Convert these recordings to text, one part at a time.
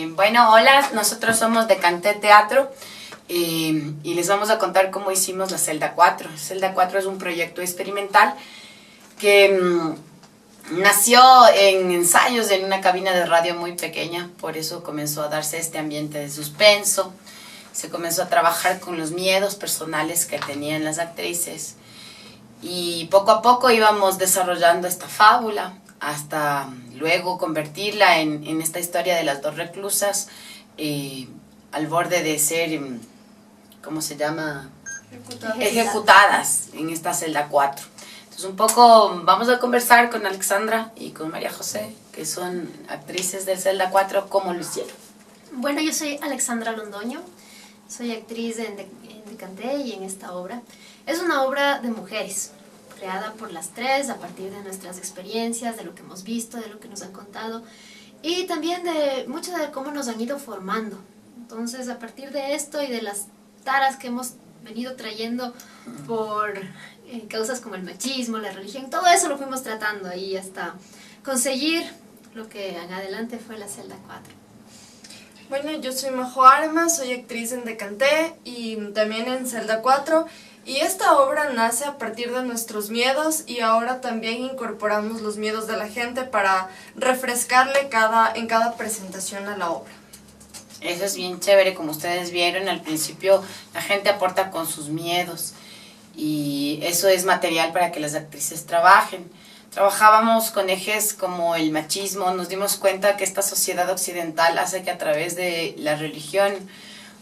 Bueno, hola, nosotros somos de Canté Teatro y les vamos a contar cómo hicimos la Celda 4. Celda 4 es un proyecto experimental que nació en ensayos en una cabina de radio muy pequeña, por eso comenzó a darse este ambiente de suspenso. Se comenzó a trabajar con los miedos personales que tenían las actrices y poco a poco íbamos desarrollando esta fábula hasta luego convertirla en esta historia de las dos reclusas al borde de ser, ¿cómo se llama? Ejecutadas en esta celda 4. Entonces un poco vamos a conversar con Alexandra y con María José, que son actrices de celda 4, cómo lo hicieron. Bueno, yo soy Alexandra Londoño, soy actriz en Canté y en esta obra. Es una obra de mujeres, creada por las tres a partir de nuestras experiencias, de lo que hemos visto, de lo que nos han contado y también de mucho de cómo nos han ido formando. Entonces, a partir de esto y de las taras que hemos venido trayendo por causas como el machismo, la religión, todo eso lo fuimos tratando ahí hasta conseguir lo que en adelante fue la celda 4. Bueno, yo soy Majo Armas, soy actriz en Decanté y también en Celda 4. Y esta obra nace a partir de nuestros miedos y ahora también incorporamos los miedos de la gente para refrescarle en cada presentación a la obra. Eso es bien chévere, como ustedes vieron al principio, la gente aporta con sus miedos y eso es material para que las actrices trabajen. Trabajábamos con ejes como el machismo, nos dimos cuenta que esta sociedad occidental hace que a través de la religión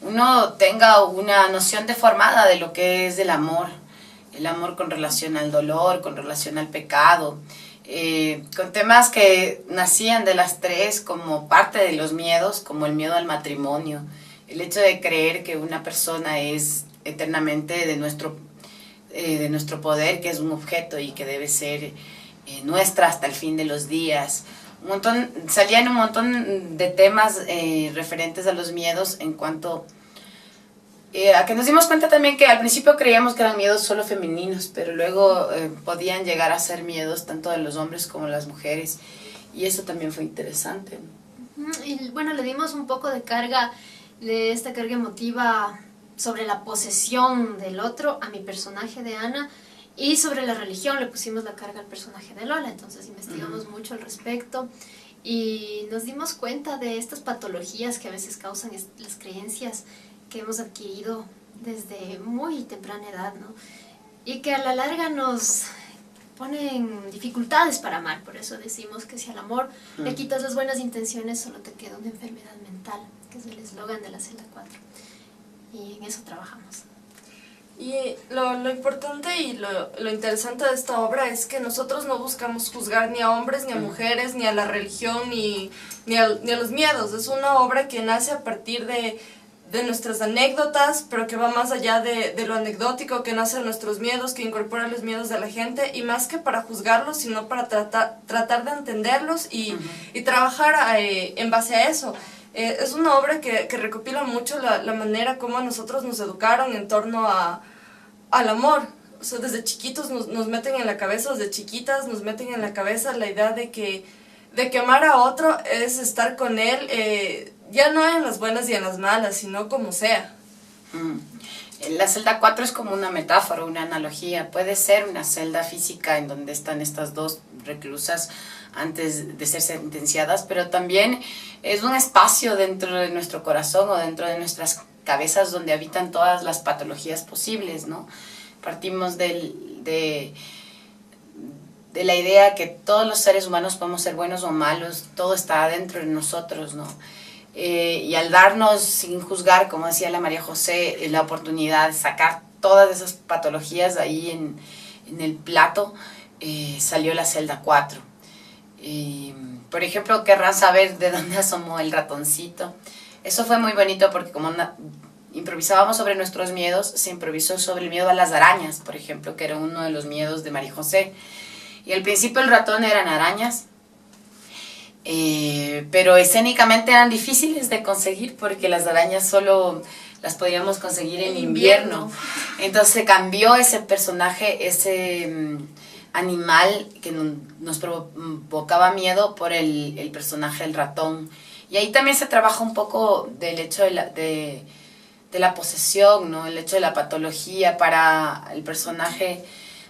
uno tenga una noción deformada de lo que es el amor con relación al dolor, con relación al pecado, con temas que nacían de las tres como parte de los miedos, como el miedo al matrimonio, el hecho de creer que una persona es eternamente de nuestro poder, que es un objeto y que debe ser nuestra hasta el fin de los días. Salían un montón de temas referentes a los miedos en cuanto a que nos dimos cuenta también que al principio creíamos que eran miedos solo femeninos, pero luego podían llegar a ser miedos tanto de los hombres como de las mujeres y eso también fue interesante. Y bueno, le dimos un poco de esta carga emotiva sobre la posesión del otro a mi personaje de Ana. Y sobre la religión le pusimos la carga al personaje de Lola, entonces investigamos mucho al respecto y nos dimos cuenta de estas patologías que a veces causan las creencias que hemos adquirido desde muy temprana edad, ¿no? Y que a la larga nos ponen dificultades para amar, por eso decimos que si al amor le quitas las buenas intenciones solo te queda una enfermedad mental, que es el eslogan de la celda 4, y en eso trabajamos. Y lo importante y lo interesante de esta obra es que nosotros no buscamos juzgar ni a hombres, ni a mujeres, ni a la religión, ni a los miedos. Es una obra que nace a partir de nuestras anécdotas, pero que va más allá de lo anecdótico, que nace de nuestros miedos, que incorpora los miedos de la gente, y más que para juzgarlos, sino para tratar de entenderlos y trabajar en base a eso. Es una obra que recopila mucho la manera como a nosotros nos educaron en torno al amor. O sea, desde chiquitos nos meten en la cabeza, desde chiquitas nos meten en la cabeza la idea de que amar a otro es estar con él, ya no en las buenas y en las malas, sino como sea. La celda 4 es como una metáfora, una analogía. Puede ser una celda física en donde están estas dos reclusas antes de ser sentenciadas, pero también es un espacio dentro de nuestro corazón o dentro de nuestras cabezas donde habitan todas las patologías posibles, ¿no? Partimos de la idea que todos los seres humanos podemos ser buenos o malos, todo está dentro de nosotros, ¿no? Y al darnos, sin juzgar, como decía la María José, la oportunidad de sacar todas esas patologías ahí en el plato, salió la celda 4. Por ejemplo, querrán saber de dónde asomó el ratoncito. Eso fue muy bonito porque como improvisábamos sobre nuestros miedos, se improvisó sobre el miedo a las arañas, por ejemplo, que era uno de los miedos de María José. Y al principio el ratón eran arañas, pero escénicamente eran difíciles de conseguir porque las arañas solo las podíamos conseguir en invierno. Entonces se cambió ese personaje, ese animal que nos provocaba miedo por el personaje del ratón. Y ahí también se trabaja un poco del hecho de la posesión, ¿no? El hecho de la patología para el personaje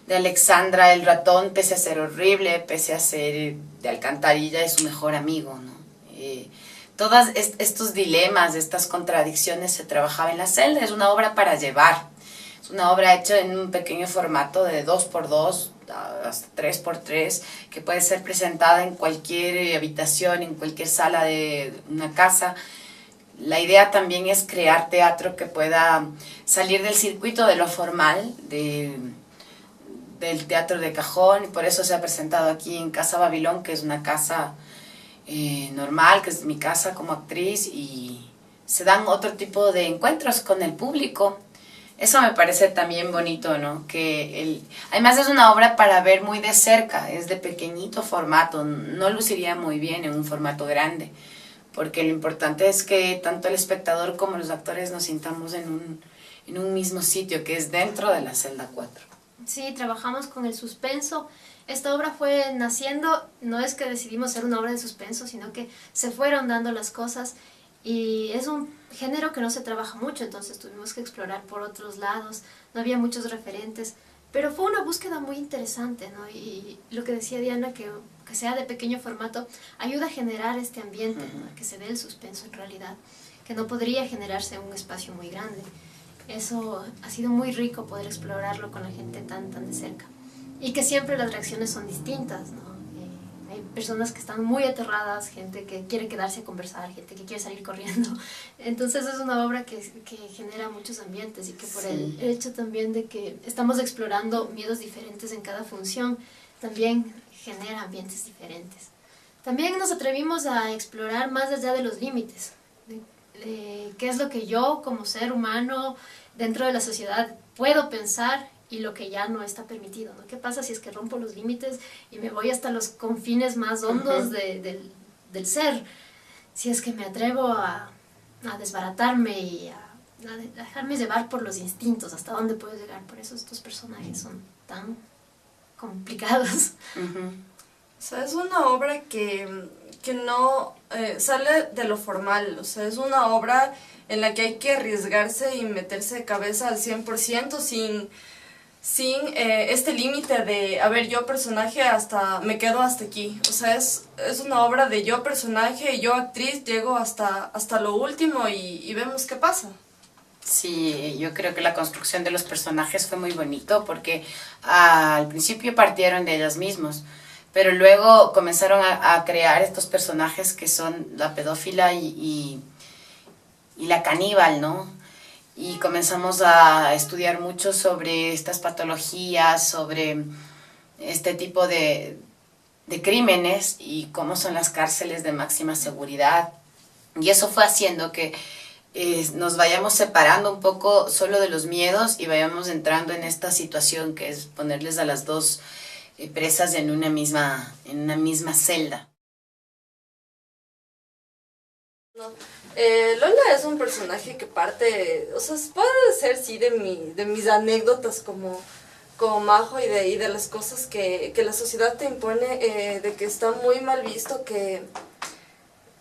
de Alexandra, el ratón, pese a ser horrible, pese a ser de alcantarilla, es su mejor amigo, ¿no? Todos estos dilemas, estas contradicciones se trabajaba en la celda. Es una obra para llevar. Es una obra hecha en un pequeño formato de 2x2, hasta 3x3, que puede ser presentada en cualquier habitación, en cualquier sala de una casa. La idea también es crear teatro que pueda salir del circuito de lo formal, del teatro de cajón, y por eso se ha presentado aquí en Casa Babilón, que es una casa normal, que es mi casa como actriz, y se dan otro tipo de encuentros con el público. Eso me parece también bonito, ¿no? Además es una obra para ver muy de cerca, es de pequeñito formato, no luciría muy bien en un formato grande, porque lo importante es que tanto el espectador como los actores nos sintamos en un mismo sitio, que es dentro de la celda 4. Sí, trabajamos con el suspenso. Esta obra fue naciendo, no es que decidimos hacer una obra de suspenso, sino que se fueron dando las cosas, y es un género que no se trabaja mucho, entonces tuvimos que explorar por otros lados, no había muchos referentes, pero fue una búsqueda muy interesante, ¿no? Y lo que decía Diana, que sea de pequeño formato, ayuda a generar este ambiente, ¿no? A que se dé el suspenso en realidad, que no podría generarse en un espacio muy grande. Eso ha sido muy rico poder explorarlo con la gente tan de cerca. Y que siempre las reacciones son distintas, ¿no? Hay personas que están muy aterradas, gente que quiere quedarse a conversar, gente que quiere salir corriendo. Entonces es una obra que genera muchos ambientes, y que por el hecho también de que estamos explorando miedos diferentes en cada función, también genera ambientes diferentes. También nos atrevimos a explorar más allá de los límites. ¿Qué es lo que yo como ser humano dentro de la sociedad puedo pensar y lo que ya no está permitido, ¿no? ¿Qué pasa si es que rompo los límites y me voy hasta los confines más hondos del ser? Si es que me atrevo a desbaratarme y a dejarme llevar por los instintos, ¿hasta dónde puedo llegar? Por eso estos personajes son tan complicados. O sea, es una obra que no sale de lo formal, o sea, es una obra en la que hay que arriesgarse y meterse de cabeza al 100% sin este límite de, a ver, yo personaje me quedo hasta aquí. O sea, es una obra de yo personaje y yo actriz, llego hasta lo último y vemos qué pasa. Sí, yo creo que la construcción de los personajes fue muy bonito, porque al principio partieron de ellos mismos, pero luego comenzaron a crear estos personajes que son la pedófila y la caníbal, ¿no? Y comenzamos a estudiar mucho sobre estas patologías, sobre este tipo de crímenes y cómo son las cárceles de máxima seguridad. Y eso fue haciendo que nos vayamos separando un poco solo de los miedos y vayamos entrando en esta situación que es ponerles a las dos presas en una misma celda. No. Lola es un personaje que parte, o sea, puede ser sí de mis anécdotas como majo y de las cosas que la sociedad te impone, de que está muy mal visto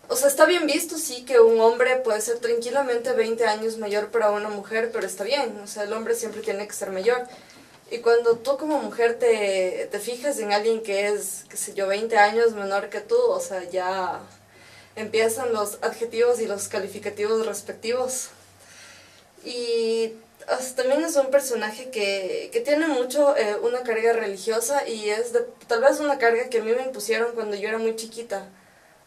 o sea, está bien visto sí que un hombre puede ser tranquilamente 20 años mayor para una mujer, pero está bien, o sea, el hombre siempre tiene que ser mayor. Y cuando tú como mujer te fijas en alguien que es, qué sé yo, 20 años menor que tú, o sea, ya empiezan los adjetivos y los calificativos respectivos. Y también es un personaje que tiene mucho una carga religiosa, y es tal vez una carga que a mí me impusieron cuando yo era muy chiquita,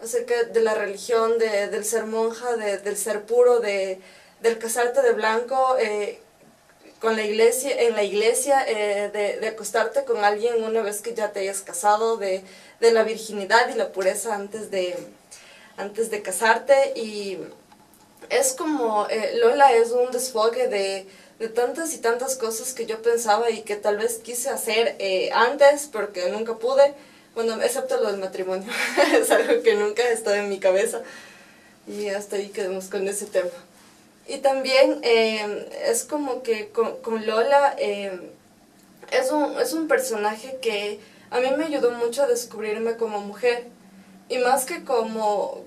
acerca de la religión, del ser monja, del ser puro, del casarte de blanco, en la iglesia, de acostarte con alguien una vez que ya te hayas casado, de la virginidad y la pureza antes de casarte. Y es como, Lola es un desfogue de tantas y tantas cosas que yo pensaba y que tal vez quise hacer antes, porque nunca pude, bueno, excepto lo del matrimonio. Es algo que nunca ha estado en mi cabeza, y hasta ahí quedemos con ese tema. Y también es como que con Lola es un personaje que a mí me ayudó mucho a descubrirme como mujer, y más que como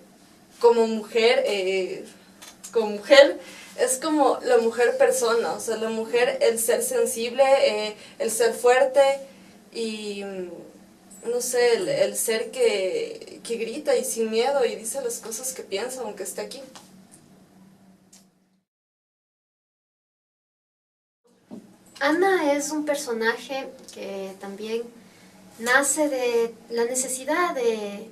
como mujer, es como la mujer persona, o sea, la mujer, el ser sensible, el ser fuerte y, no sé, el ser que grita y sin miedo y dice las cosas que piensa aunque esté aquí. Ana es un personaje que también nace de la necesidad de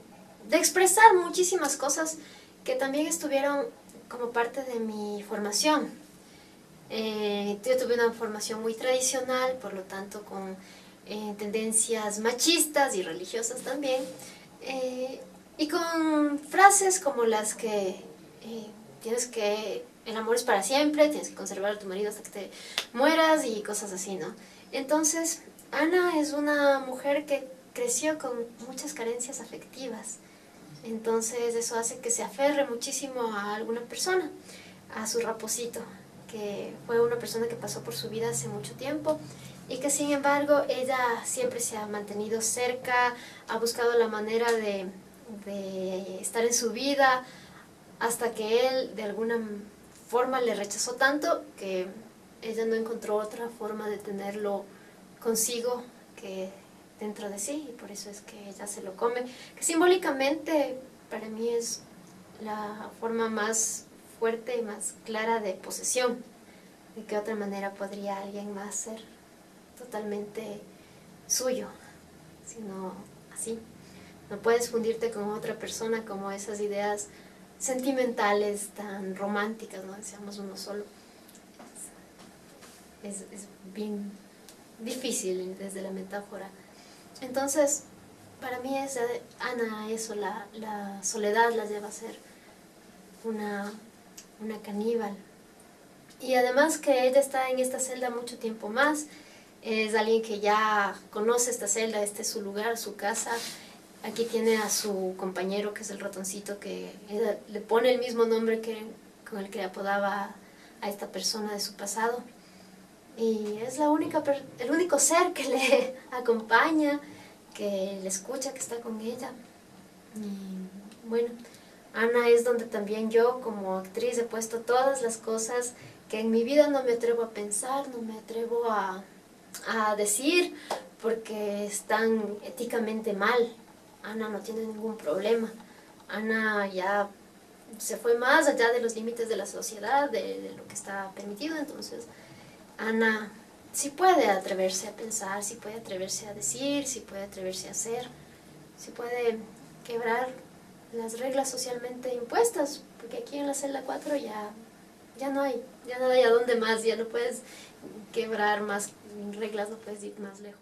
expresar muchísimas cosas que también estuvieron como parte de mi formación. Yo tuve una formación muy tradicional, por lo tanto con tendencias machistas y religiosas también, y con frases como las que el amor es para siempre, tienes que conservar a tu marido hasta que te mueras y cosas así, ¿no? Entonces, Ana es una mujer que creció con muchas carencias afectivas. Entonces eso hace que se aferre muchísimo a alguna persona, a su raposito, que fue una persona que pasó por su vida hace mucho tiempo y que sin embargo ella siempre se ha mantenido cerca, ha buscado la manera de estar en su vida hasta que él de alguna forma le rechazó tanto que ella no encontró otra forma de tenerlo consigo que dentro de sí, y por eso es que ella se lo come, que simbólicamente para mí es la forma más fuerte y más clara de posesión. ¿De qué otra manera podría alguien más ser totalmente suyo, sino así? No puedes fundirte con otra persona como esas ideas sentimentales tan románticas, ¿no? Seamos uno solo. Es bien difícil desde la metáfora. Entonces, para mí Ana, eso, la soledad la lleva a ser una caníbal. Y además que ella está en esta celda mucho tiempo más, es alguien que ya conoce esta celda, este es su lugar, su casa. Aquí tiene a su compañero, que es el ratoncito, que ella le pone el mismo nombre con el que apodaba a esta persona de su pasado. Y es el único ser que le acompaña, que le escucha, que está con ella. Y bueno, Ana es donde también yo como actriz he puesto todas las cosas que en mi vida no me atrevo a pensar, no me atrevo a decir, porque están éticamente mal. Ana no tiene ningún problema. Ana ya se fue más allá de los límites de la sociedad, de lo que está permitido, entonces Ana sí puede atreverse a pensar, sí puede atreverse a decir, sí puede atreverse a hacer, sí puede quebrar las reglas socialmente impuestas, porque aquí en la celda 4 ya no hay a dónde más, ya no puedes quebrar más reglas, no puedes ir más lejos.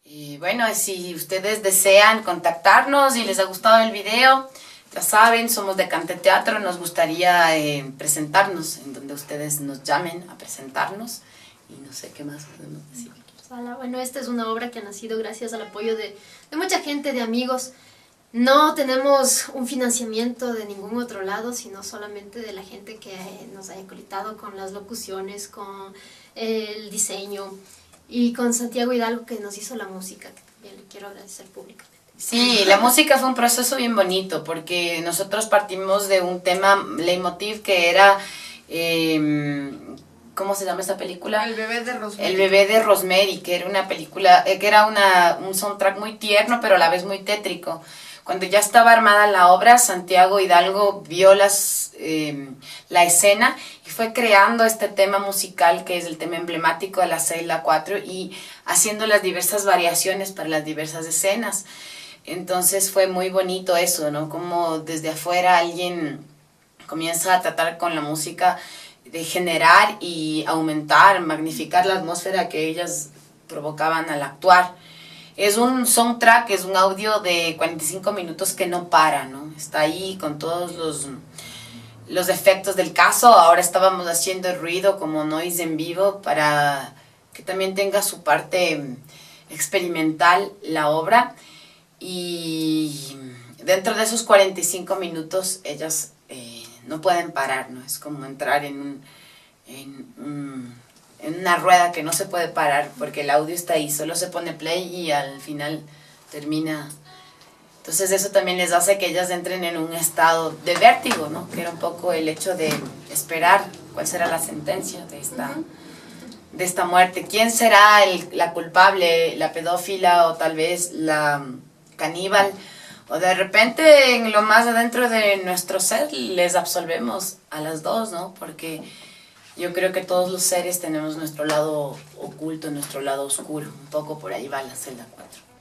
Y bueno, si ustedes desean contactarnos y les ha gustado el video, ya saben, somos de Cante Teatro, nos gustaría presentarnos en donde ustedes nos llamen a presentarnos y no sé qué más podemos decir. Bueno, esta es una obra que ha nacido gracias al apoyo de mucha gente, de amigos. No tenemos un financiamiento de ningún otro lado, sino solamente de la gente que nos haya colitado con las locuciones, con el diseño, y con Santiago Hidalgo, que nos hizo la música, que también le quiero agradecer públicamente. Sí, la música fue un proceso bien bonito, porque nosotros partimos de un tema leitmotiv que era, ¿cómo se llama esta película? El bebé de Rosemary. El bebé de Rosemary, que era una película, que era un soundtrack muy tierno, pero a la vez muy tétrico. Cuando ya estaba armada la obra, Santiago Hidalgo vio la escena y fue creando este tema musical, que es el tema emblemático de la celda 4, y haciendo las diversas variaciones para las diversas escenas. Entonces fue muy bonito eso, ¿no? Como desde afuera alguien comienza a tratar con la música de generar y aumentar, magnificar la atmósfera que ellas provocaban al actuar. Es un soundtrack, es un audio de 45 minutos que no para, ¿no? Está ahí con todos los efectos del caso. Ahora estábamos haciendo el ruido como noise en vivo para que también tenga su parte experimental la obra. Y dentro de esos 45 minutos ellas en una rueda que no se puede parar porque el audio está ahí, solo se pone play y al final termina. Entonces eso también les hace que ellas entren en un estado de vértigo, ¿no? Que era un poco el hecho de esperar cuál será la sentencia de esta muerte. ¿Quién será la culpable, la pedófila o tal vez la caníbal? O de repente en lo más adentro de nuestro ser les absolvemos a las dos, ¿no? Porque yo creo que todos los seres tenemos nuestro lado oculto, nuestro lado oscuro. Un poco por ahí va la celda 4.